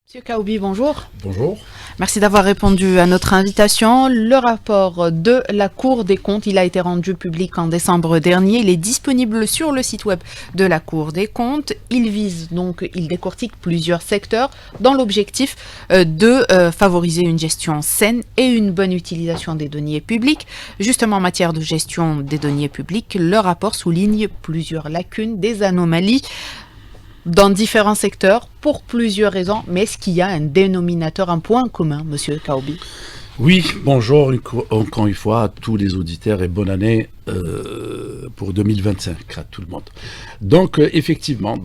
Monsieur Kaoubi, bonjour. Bonjour. Merci d'avoir répondu à notre invitation. Le rapport de la Cour des comptes, il a été rendu public en décembre dernier. Il est disponible sur le site web de la Cour des comptes. Il décortique plusieurs secteurs dans l'objectif de favoriser une gestion saine et une bonne utilisation des deniers publics. Justement, en matière de gestion des deniers publics, le rapport souligne plusieurs lacunes, des anomalies dans différents secteurs pour plusieurs raisons. Mais est-ce qu'il y a un dénominateur, un point commun, Monsieur Kaoubi? Oui, bonjour encore une fois à tous les auditeurs et bonne année pour 2025 à tout le monde. Donc effectivement,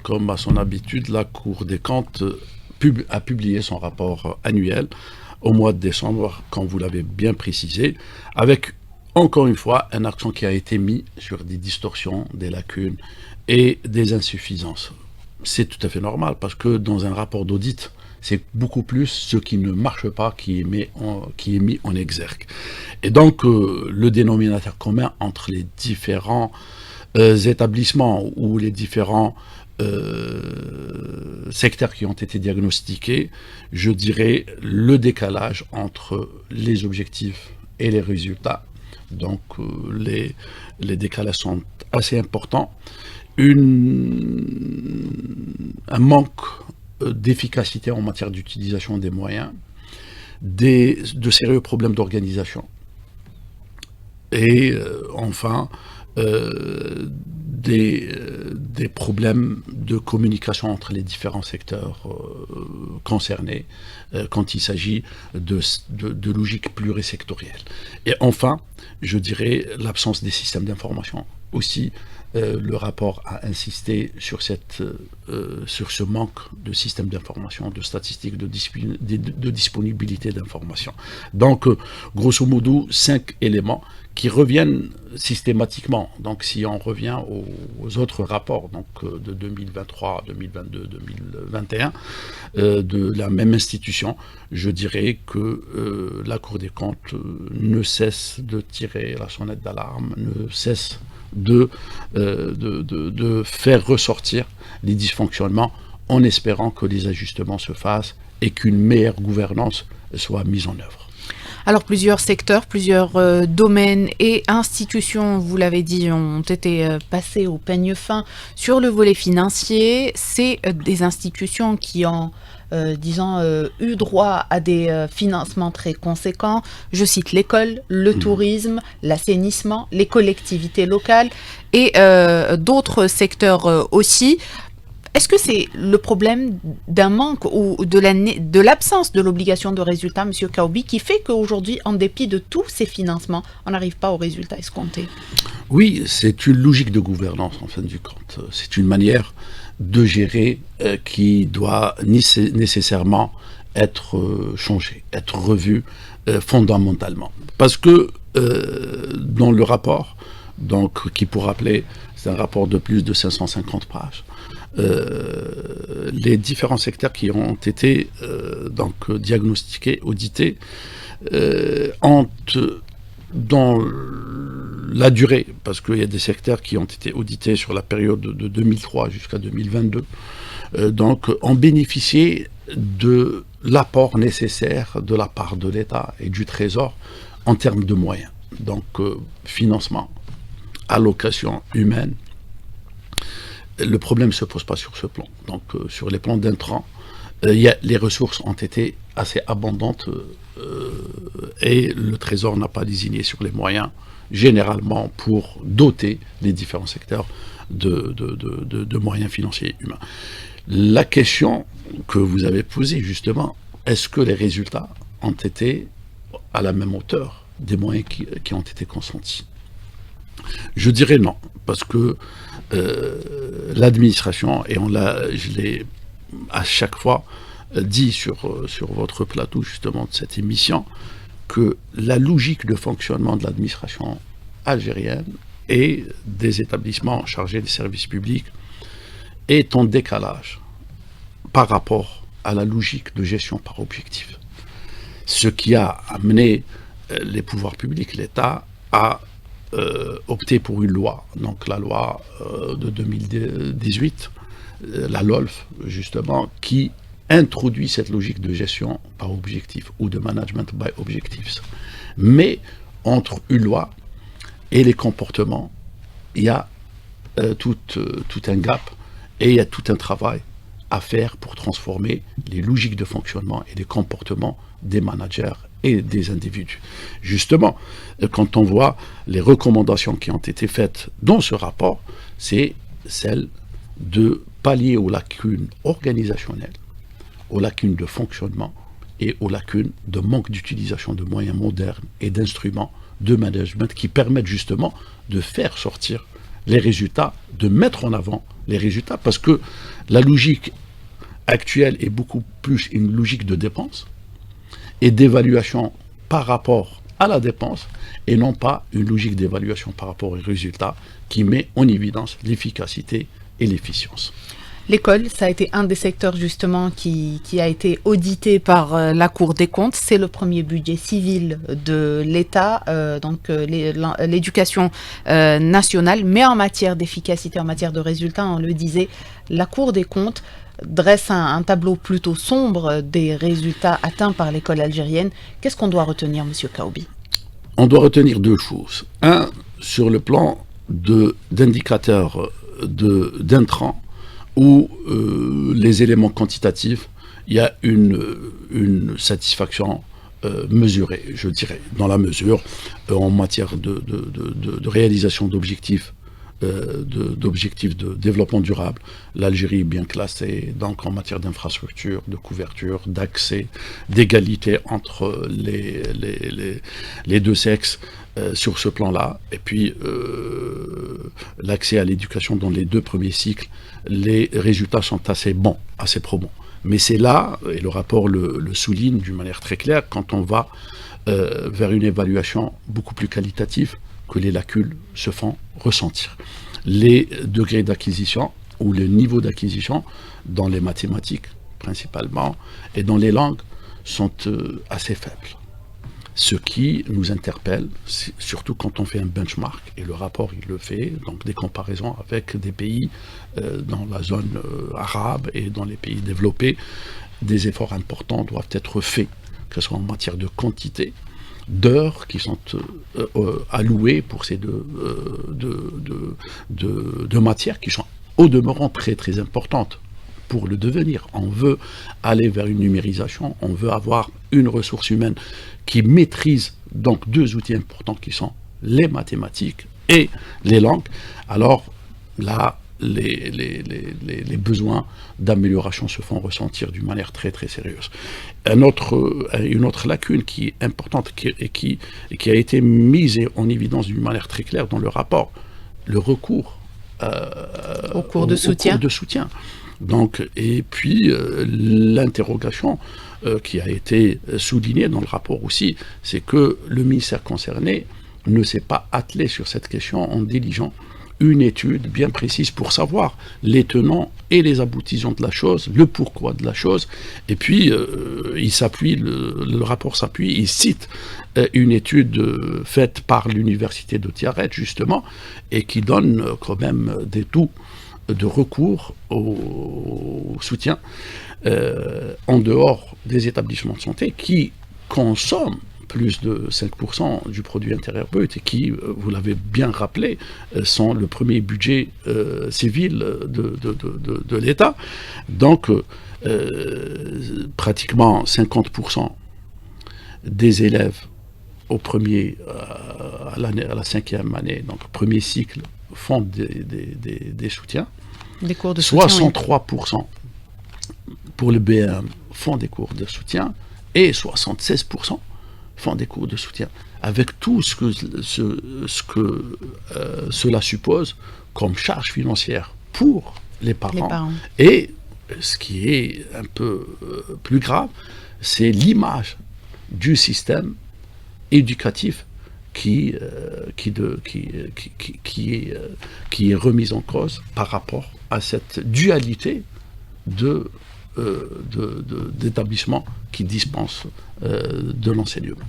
comme à son habitude, la Cour des comptes a publié son rapport annuel au mois de décembre, comme vous l'avez bien précisé, avec encore une fois un accent qui a été mis sur des distorsions, des lacunes et des insuffisances. C'est tout à fait normal parce que dans un rapport d'audit, c'est beaucoup plus ce qui ne marche pas qui est mis en exergue. Et donc, le dénominateur commun entre les différents établissements ou les différents secteurs qui ont été diagnostiqués, je dirais le décalage entre les objectifs et les résultats. Donc, les décalages sont assez importants. Un manque d'efficacité en matière d'utilisation des moyens, de sérieux problèmes d'organisation et enfin des problèmes de communication entre les différents secteurs concernés quand il s'agit de logique plurisectorielle. Et enfin, je dirais l'absence des systèmes d'information aussi. Le rapport a insisté sur ce manque de systèmes d'information, de statistiques, de disponibilité d'informations. Donc, grosso modo, 5 éléments qui reviennent systématiquement. Donc, si on revient aux autres rapports, donc de 2023, 2022, 2021, de la même institution, je dirais que la Cour des comptes ne cesse de tirer la sonnette d'alarme, ne cesse de faire ressortir les dysfonctionnements en espérant que les ajustements se fassent et qu'une meilleure gouvernance soit mise en œuvre. Alors, plusieurs secteurs, plusieurs domaines et institutions, vous l'avez dit, ont été passés au peigne fin sur le volet financier. C'est des institutions qui ont eu droit à des financements très conséquents. Je cite l'école, le tourisme, l'assainissement, les collectivités locales et d'autres secteurs aussi. Est-ce que c'est le problème d'un manque ou de l'absence de l'obligation de résultat, M. Kaoubi, qui fait qu'aujourd'hui, en dépit de tous ces financements, on n'arrive pas aux résultats escomptés? Oui, c'est une logique de gouvernance en fin de compte. C'est une manière de gérer qui doit nécessairement être changée, être revue fondamentalement. Parce que dans le rapport, donc, qui pour rappeler, c'est un rapport de plus de 550 pages, les différents secteurs qui ont été diagnostiqués, audités, ont dans la durée, parce qu'il y a des secteurs qui ont été audités sur la période de 2003 jusqu'à 2022, ont bénéficié de l'apport nécessaire de la part de l'État et du Trésor en termes de moyens. Donc, financement, allocation humaine. Le problème ne se pose pas sur ce plan. Donc, sur les plans d'intrants, les ressources ont été assez abondantes et le Trésor n'a pas désigné sur les moyens, généralement pour doter les différents secteurs de moyens financiers et humains. La question que vous avez posée, justement, est-ce que les résultats ont été à la même hauteur des moyens qui ont été consentis? Je dirais non, parce que l'administration, et je l'ai à chaque fois dit sur votre plateau justement de cette émission, que la logique de fonctionnement de l'administration algérienne et des établissements chargés des services publics est en décalage par rapport à la logique de gestion par objectif. Ce qui a amené les pouvoirs publics, l'État, à opter pour une loi, donc la loi de 2018, la LOLF, justement, qui introduit cette logique de gestion par objectif ou de management by objectives. Mais entre une loi et les comportements, il y a tout un gap et il y a tout un travail à faire pour transformer les logiques de fonctionnement et les comportements des managers et des individus. Justement, quand on voit les recommandations qui ont été faites dans ce rapport, c'est celle de pallier aux lacunes organisationnelles, aux lacunes de fonctionnement et aux lacunes de manque d'utilisation de moyens modernes et d'instruments de management qui permettent justement de faire sortir les résultats, de mettre en avant les résultats, parce que la logique actuelle est beaucoup plus une logique de dépense et d'évaluation par rapport à la dépense, et non pas une logique d'évaluation par rapport aux résultats qui met en évidence l'efficacité et l'efficience. L'école, ça a été un des secteurs justement qui a été audité par la Cour des comptes. C'est le premier budget civil de l'État, l'éducation nationale. Mais en matière d'efficacité, en matière de résultats, on le disait, la Cour des comptes dresse un tableau plutôt sombre des résultats atteints par l'école algérienne. Qu'est-ce qu'on doit retenir, Monsieur Kaoubi? On doit retenir deux choses. Un, sur le plan d'indicateurs d'intrants, où les éléments quantitatifs, il y a une satisfaction mesurée, je dirais, dans la mesure, en matière de réalisation d'objectifs de développement durable. L'Algérie est bien classée, donc en matière d'infrastructure, de couverture, d'accès, d'égalité entre les deux sexes sur ce plan-là. Et puis, l'accès à l'éducation dans les deux premiers cycles, les résultats sont assez bons, assez probants. Mais c'est là, et le rapport le souligne d'une manière très claire, quand on va vers une évaluation beaucoup plus qualitative, que les lacunes se font ressentir. Les degrés d'acquisition ou le niveau d'acquisition dans les mathématiques principalement et dans les langues sont assez faibles. Ce qui nous interpelle, surtout quand on fait un benchmark, et le rapport il le fait, donc des comparaisons avec des pays dans la zone arabe et dans les pays développés, des efforts importants doivent être faits, que ce soit en matière de quantité, d'heures qui sont allouées pour ces deux matières qui sont au demeurant très très importantes pour le devenir. On veut aller vers une numérisation, on veut avoir une ressource humaine qui maîtrise donc deux outils importants qui sont les mathématiques et les langues. Alors là, les besoins d'amélioration se font ressentir d'une manière très très sérieuse. Une autre lacune qui est importante et qui a été mise en évidence d'une manière très claire dans le rapport, le recours au cours de soutien. Donc, et puis l'interrogation qui a été soulignée dans le rapport aussi, c'est que le ministère concerné ne s'est pas attelé sur cette question en diligent une étude bien précise pour savoir les tenants et les aboutissants de la chose, le pourquoi de la chose, et puis le rapport s'appuie, il cite une étude faite par l'université de Tiaret justement, et qui donne quand même des taux de recours au soutien en dehors des établissements de santé qui consomment plus de 5% du produit intérieur brut et qui, vous l'avez bien rappelé, sont le premier budget civil de l'État. Donc, pratiquement 50% des élèves au premier, à la 5e année, donc premier cycle, font des soutiens. Des cours de soutien. 63% pour le BM font des cours de soutien et 76% font des cours de soutien, avec tout ce que cela suppose comme charge financière pour les parents. Et ce qui est un peu plus grave, c'est l'image du système éducatif qui est remise en cause par rapport à cette dualité d'établissements qui dispensent de l'enseignement.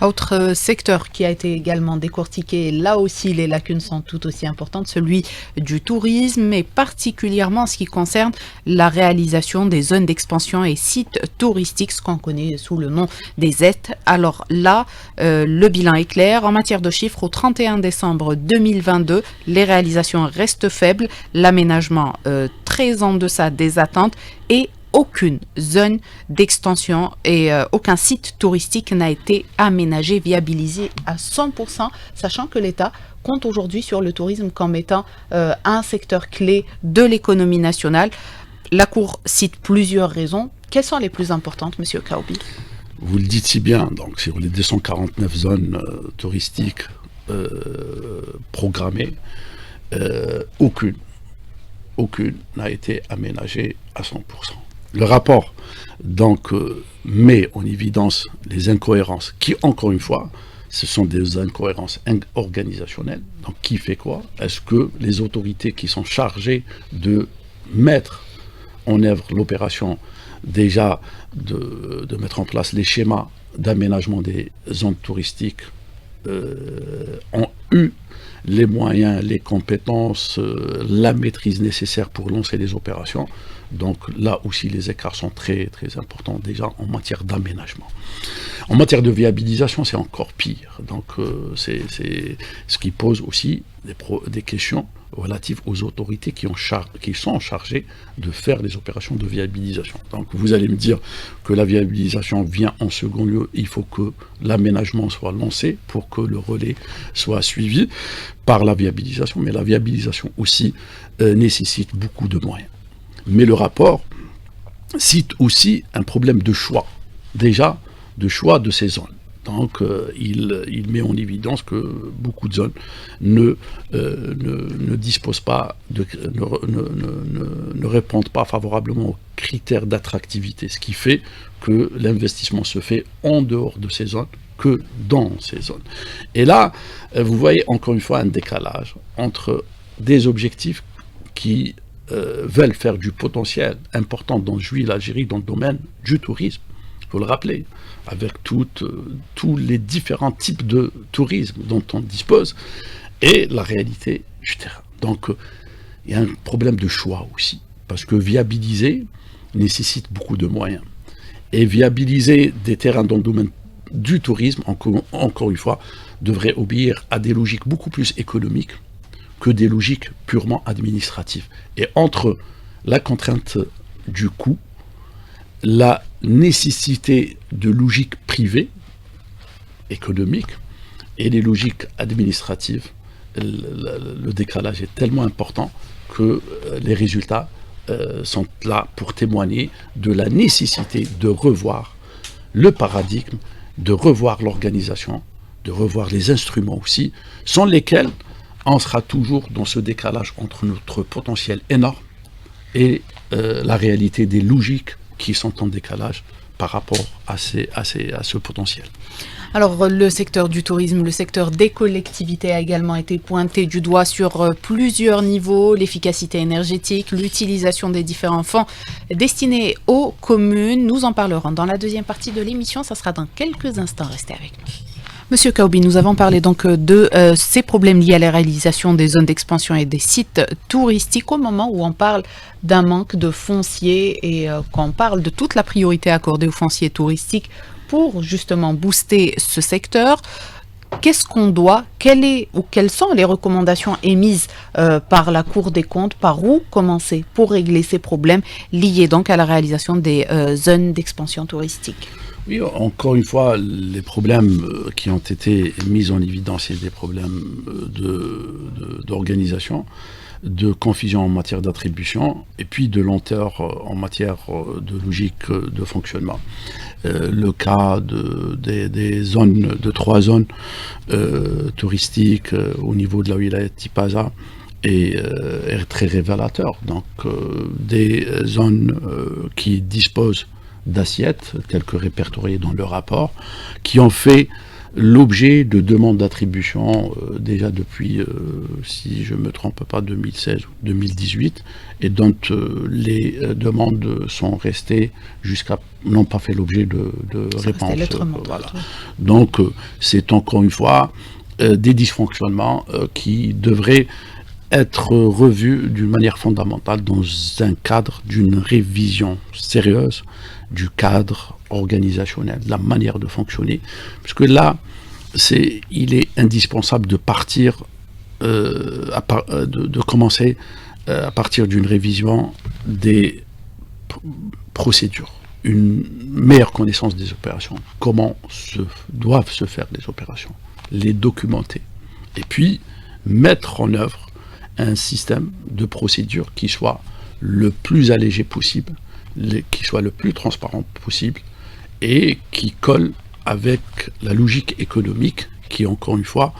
Autre secteur qui a été également décortiqué, là aussi les lacunes sont tout aussi importantes, celui du tourisme et particulièrement en ce qui concerne la réalisation des zones d'expansion et sites touristiques, ce qu'on connaît sous le nom des ZET. Alors là, le bilan est clair. En matière de chiffres, au 31 décembre 2022, les réalisations restent faibles, l'aménagement très en deçà des attentes et aucune zone d'extension et aucun site touristique n'a été aménagé, viabilisé à 100%, sachant que l'État compte aujourd'hui sur le tourisme comme étant un secteur clé de l'économie nationale. La Cour cite plusieurs raisons. Quelles sont les plus importantes, Monsieur Kaoubi? Vous le dites si bien, donc sur les 249 zones touristiques programmées, aucune n'a été aménagée à 100%. Le rapport donc met en évidence les incohérences qui, encore une fois, ce sont des incohérences organisationnelles. Donc qui fait quoi? Est-ce que les autorités qui sont chargées de mettre en œuvre l'opération, déjà de mettre en place les schémas d'aménagement des zones touristiques, ont eu les moyens, les compétences, la maîtrise nécessaire pour lancer les opérations? Donc là aussi, les écarts sont très, très importants déjà en matière d'aménagement. En matière de viabilisation, c'est encore pire. Donc c'est ce qui pose aussi des questions relatives aux autorités qui sont chargées de faire les opérations de viabilisation. Donc vous allez me dire que la viabilisation vient en second lieu, il faut que l'aménagement soit lancé pour que le relais soit suivi par la viabilisation, mais la viabilisation aussi nécessite beaucoup de moyens. Mais le rapport cite aussi un problème de choix, déjà de choix de ces zones. Donc il met en évidence que beaucoup de zones ne disposent pas, ne répondent pas favorablement aux critères d'attractivité, ce qui fait que l'investissement se fait en dehors de ces zones que dans ces zones. Et là, vous voyez encore une fois un décalage entre des objectifs qui veulent faire du potentiel important dont jouit l'Algérie dans le domaine du tourisme. Il faut le rappeler, avec tous les différents types de tourisme dont on dispose, et la réalité du terrain. Donc, il y a un problème de choix aussi, parce que viabiliser nécessite beaucoup de moyens. Et viabiliser des terrains dans le domaine du tourisme, encore une fois, devrait obéir à des logiques beaucoup plus économiques que des logiques purement administratives. Et entre la contrainte du coût, la nécessité de logique privée, économique, et les logiques administratives, le décalage est tellement important que les résultats sont là pour témoigner de la nécessité de revoir le paradigme, de revoir l'organisation, de revoir les instruments aussi, sans lesquels on sera toujours dans ce décalage entre notre potentiel énorme et la réalité des logiques qui sont en décalage par rapport à ce potentiel. Alors, le secteur du tourisme, le secteur des collectivités a également été pointé du doigt sur plusieurs niveaux, l'efficacité énergétique, l'utilisation des différents fonds destinés aux communes. Nous en parlerons dans la deuxième partie de l'émission, ça sera dans quelques instants, restez avec nous. Monsieur Kaoubi, nous avons parlé donc de ces problèmes liés à la réalisation des zones d'expansion et des sites touristiques au moment où on parle d'un manque de foncier et qu'on parle de toute la priorité accordée aux fonciers touristiques pour justement booster ce secteur. Qu'est-ce qu'on doit, quelles sont les recommandations émises par la Cour des comptes, par où commencer pour régler ces problèmes liés donc à la réalisation des zones d'expansion touristique? Oui, encore une fois, les problèmes qui ont été mis en évidence, c'est des problèmes d'organisation, de confusion en matière d'attribution, et puis de lenteur en matière de logique de fonctionnement. Le cas des zones, de 3 zones touristiques au niveau de la wilaya Tipaza est très révélateur. Donc, des zones qui disposent d'assiettes, telles que répertoriées dans le rapport, qui ont fait l'objet de demandes d'attribution déjà depuis, si je ne me trompe pas, 2016 ou 2018, et dont les demandes sont restées n'ont pas fait l'objet de réponse. Voilà. Donc c'est encore une fois des dysfonctionnements qui devraient être revus d'une manière fondamentale dans un cadre d'une révision sérieuse du cadre organisationnel, de la manière de fonctionner. Parce que là, il est indispensable de partir, de commencer à partir d'une révision des procédures, une meilleure connaissance des opérations, comment doivent se faire les opérations, les documenter, et puis mettre en œuvre un système de procédure qui soit le plus allégé possible, qui soit le plus transparent possible, et qui colle avec la logique économique qui, encore une fois,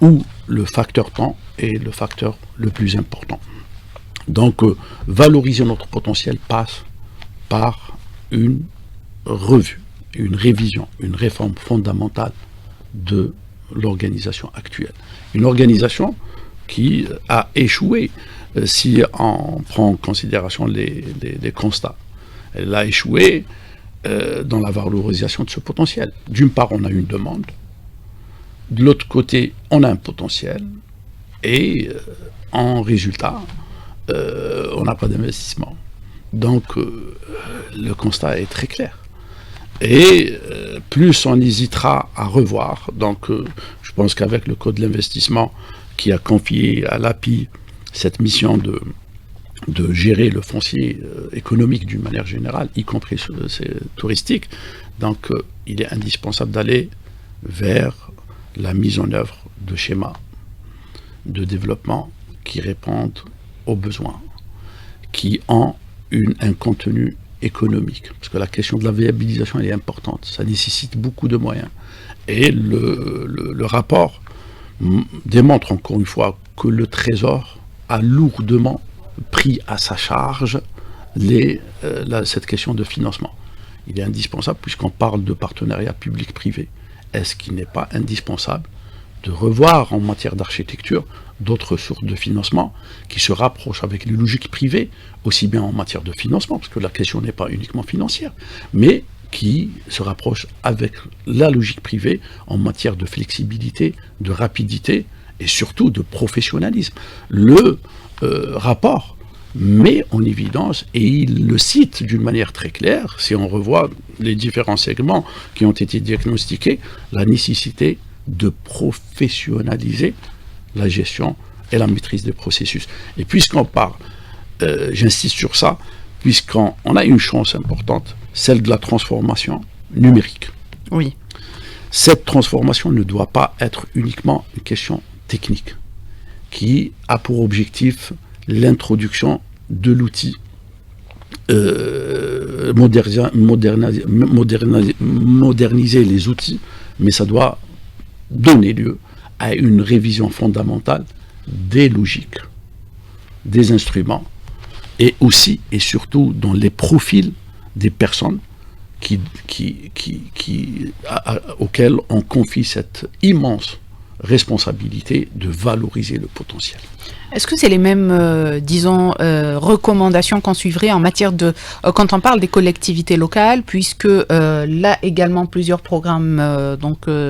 où le facteur temps est le facteur le plus important. Donc, valoriser notre potentiel passe par une revue, une révision, une réforme fondamentale de l'organisation actuelle. Une organisation qui a échoué, si on prend en considération les constats. Elle a échoué dans la valorisation de ce potentiel. D'une part, on a une demande. De l'autre côté, on a un potentiel. Et en résultat, on n'a pas d'investissement. Donc, le constat est très clair. Et plus on hésitera à revoir, donc je pense qu'avec le Code de l'investissement qui a confié à l'API cette mission de gérer le foncier économique d'une manière générale, y compris touristique, donc il est indispensable d'aller vers la mise en œuvre de schémas de développement qui répondent aux besoins, qui ont un contenu économique, parce que la question de la viabilisation elle est importante, ça nécessite beaucoup de moyens. Et le rapport démontre encore une fois que le Trésor a lourdement pris à sa charge cette question de financement. Il est indispensable, puisqu'on parle de partenariat public-privé, est-ce qu'il n'est pas indispensable de revoir en matière d'architecture d'autres sources de financement qui se rapprochent avec les logiques privées, aussi bien en matière de financement, parce que la question n'est pas uniquement financière, mais qui se rapprochent avec la logique privée en matière de flexibilité, de rapidité et surtout de professionnalisme. Le rapport met en évidence, et il le cite d'une manière très claire, si on revoit les différents segments qui ont été diagnostiqués, la nécessité de professionnaliser la gestion et la maîtrise des processus. Et puisqu'on parle, j'insiste sur ça, puisqu'on a une chance importante, celle de la transformation numérique. Oui. Cette transformation ne doit pas être uniquement une question technique, qui a pour objectif l'introduction de l'outil, moderniser les outils, mais ça doit donner lieu à une révision fondamentale des logiques, des instruments, et aussi et surtout dans les profils des personnes auxquelles on confie cette immense responsabilité de valoriser le potentiel. Est-ce que c'est les mêmes, recommandations qu'on suivrait en matière de... quand on parle des collectivités locales, puisque là également plusieurs programmes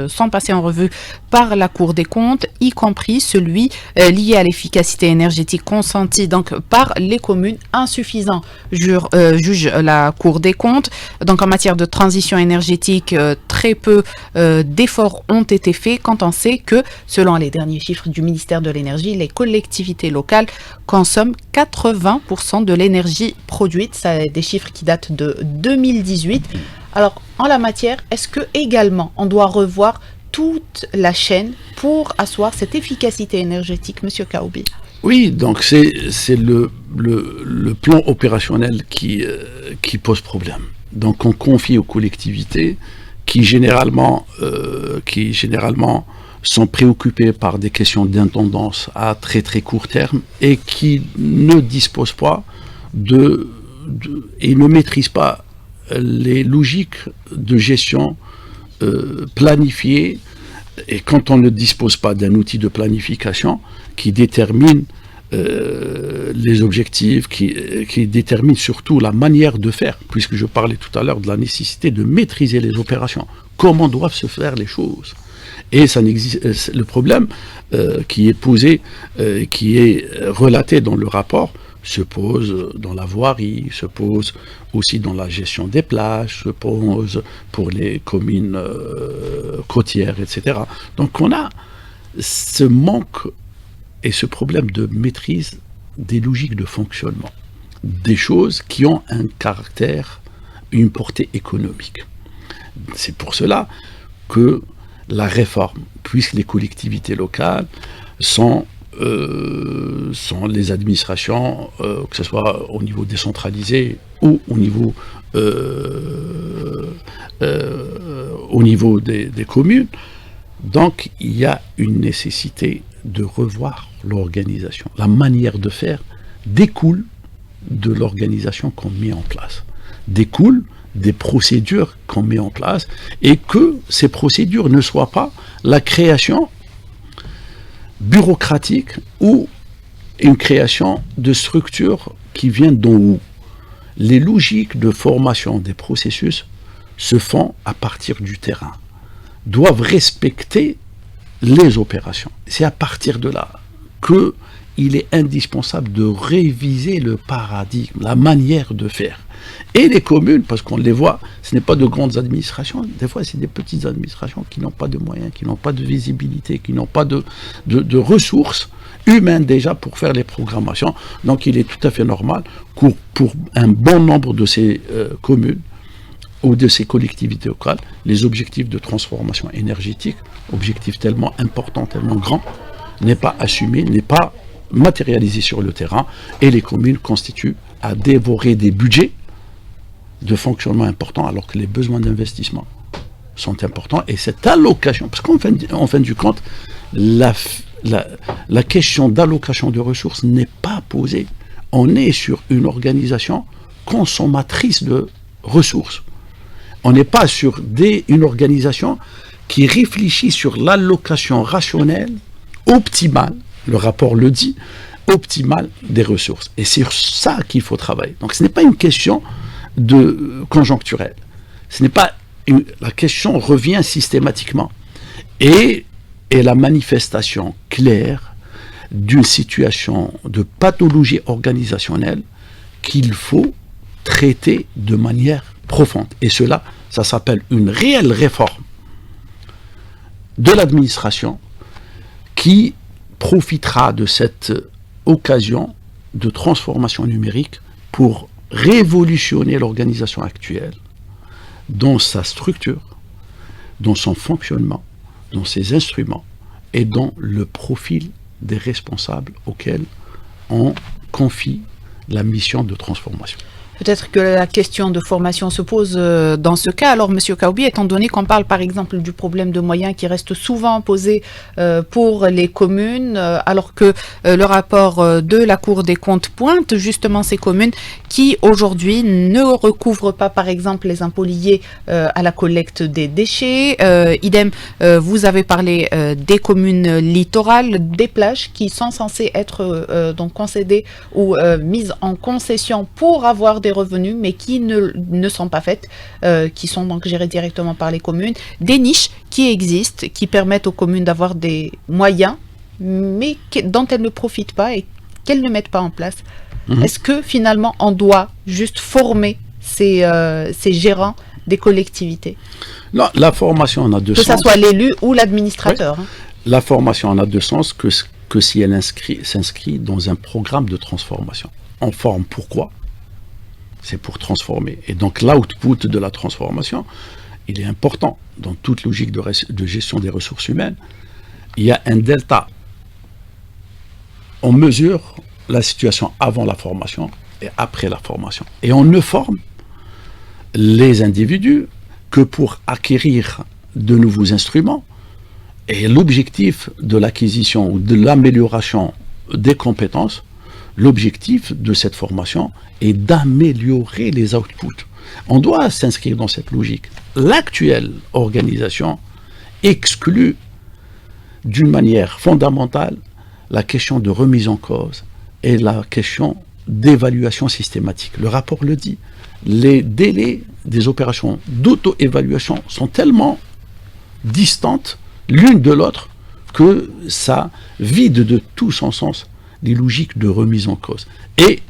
sont passés en revue par la Cour des comptes, y compris celui lié à l'efficacité énergétique consentie donc par les communes, insuffisant, juge la Cour des comptes. Donc en matière de transition énergétique, très peu d'efforts ont été faits quand on sait que, selon les derniers chiffres du ministère de l'Énergie, les collectivités locales consomment 80% de l'énergie produite. C'est des chiffres qui datent de 2018. Alors, en la matière, est-ce que également on doit revoir toute la chaîne pour asseoir cette efficacité énergétique, Monsieur Kaoubi? Oui, donc c'est le plan opérationnel qui pose problème. Donc on confie aux collectivités qui généralement sont préoccupés par des questions d'intendance à très très court terme et qui ne disposent pas et ne maîtrisent pas les logiques de gestion planifiée Et quand on ne dispose pas d'un outil de planification qui détermine les objectifs, qui détermine surtout la manière de faire, puisque je parlais tout à l'heure de la nécessité de maîtriser les opérations, comment doivent se faire les choses. Et ça n'existe, le problème qui est posé, qui est relaté dans le rapport, se pose dans la voirie, se pose aussi dans la gestion des plages, se pose pour les communes côtières, etc. Donc on a ce manque et ce problème de maîtrise des logiques de fonctionnement, des choses qui ont un caractère, une portée économique. C'est pour cela que la réforme, puisque les collectivités locales sont les administrations, que ce soit au niveau décentralisé ou au niveau des communes. Donc il y a une nécessité de revoir l'organisation. La manière de faire découle de l'organisation qu'on met en place, découle des procédures qu'on met en place, et que ces procédures ne soient pas la création bureaucratique ou une création de structures qui viennent d'en haut. Les logiques de formation des processus se font à partir du terrain, doivent respecter les opérations. C'est à partir de là qu'il est indispensable de réviser le paradigme, la manière de faire. Et les communes, parce qu'on les voit, ce n'est pas de grandes administrations, des fois c'est des petites administrations qui n'ont pas de moyens, qui n'ont pas de visibilité, qui n'ont pas de ressources humaines déjà pour faire les programmations. Donc il est tout à fait normal que pour un bon nombre de ces communes ou de ces collectivités locales, les objectifs de transformation énergétique, objectifs tellement importants, tellement grands, n'est pas assumé, n'est pas matérialisé sur le terrain, et les communes constituent à dévorer des budgets de fonctionnement importants, alors que les besoins d'investissement sont importants, et cette allocation, parce qu'en fin du compte, la question d'allocation de ressources n'est pas posée. On est sur une organisation consommatrice de ressources. On n'est pas sur une organisation qui réfléchit sur l'allocation rationnelle, optimale, le rapport le dit, optimale des ressources. Et c'est sur ça qu'il faut travailler. Donc ce n'est pas une question de conjoncturelle. Ce n'est pas la question revient systématiquement et est la manifestation claire d'une situation de pathologie organisationnelle qu'il faut traiter de manière profonde. Et cela, ça s'appelle une réelle réforme de l'administration qui profitera de cette occasion de transformation numérique pour révolutionner l'organisation actuelle dans sa structure, dans son fonctionnement, dans ses instruments et dans le profil des responsables auxquels on confie la mission de transformation. Peut-être que la question de formation se pose dans ce cas. Alors, Monsieur Kaoubi, étant donné qu'on parle par exemple du problème de moyens qui reste souvent posé pour les communes, alors que le rapport de la Cour des comptes pointe justement ces communes qui aujourd'hui ne recouvrent pas par exemple les impôts liés à la collecte des déchets. Idem, vous avez parlé des communes littorales, des plages qui sont censées être donc concédées ou mises en concession pour avoir des revenus, mais qui ne sont pas faites, qui sont donc gérées directement par les communes, des niches qui existent, qui permettent aux communes d'avoir des moyens, mais dont elles ne profitent pas et qu'elles ne mettent pas en place. Est-ce que finalement on doit juste former ces gérants des collectivités? Non, la formation en a deux sens. Que ce soit l'élu ou l'administrateur. Oui. La formation en a deux sens que si elle s'inscrit dans un programme de transformation. On forme pourquoi? C'est pour transformer. Et donc l'output de la transformation, il est important. Dans toute logique de gestion des ressources humaines, il y a un delta. On mesure la situation avant la formation et après la formation. Et on ne forme les individus que pour acquérir de nouveaux instruments. Et l'objectif de l'acquisition ou de l'amélioration des compétences, l'objectif de cette formation est d'améliorer les outputs. On doit s'inscrire dans cette logique. L'actuelle organisation exclut d'une manière fondamentale la question de remise en cause et la question d'évaluation systématique. Le rapport le dit. Les délais des opérations d'auto-évaluation sont tellement distantes l'une de l'autre que ça vide de tout son sens les logiques de remise en cause. Et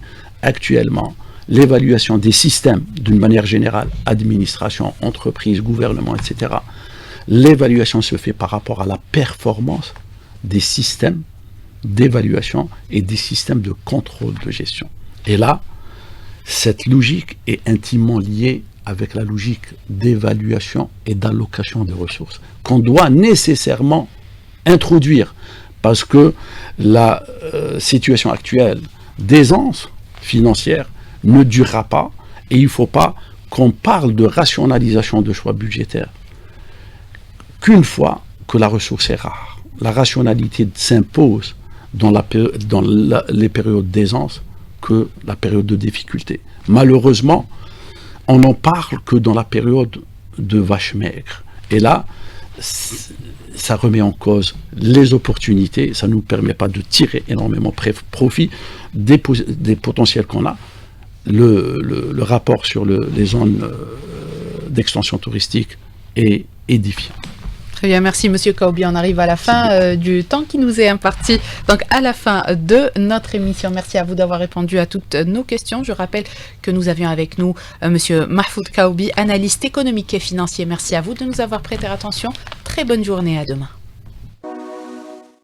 actuellement, l'évaluation des systèmes, d'une manière générale, administration, entreprise, gouvernement, etc., l'évaluation se fait par rapport à la performance des systèmes d'évaluation et des systèmes de contrôle de gestion. Et là, cette logique est intimement liée avec la logique d'évaluation et d'allocation des ressources, qu'on doit nécessairement introduire, parce que la situation actuelle d'aisance financière ne durera pas, et il ne faut pas qu'on parle de rationalisation de choix budgétaires qu'une fois que la ressource est rare. La rationalité s'impose dans les périodes d'aisance que la période de difficulté. Malheureusement, on n'en parle que dans la période de vache maigre. Et là, ça remet en cause les opportunités, ça ne nous permet pas de tirer énormément profit des potentiels qu'on a. Le rapport sur les zones d'extension touristique est édifiant. Très bien, merci Monsieur Kaoubi. On arrive à la fin du temps qui nous est imparti, donc à la fin de notre émission. Merci à vous d'avoir répondu à toutes nos questions. Je rappelle que nous avions avec nous Monsieur Mahfoud Kaoubi, analyste économique et financier. Merci à vous de nous avoir prêté attention. Très bonne journée, à demain.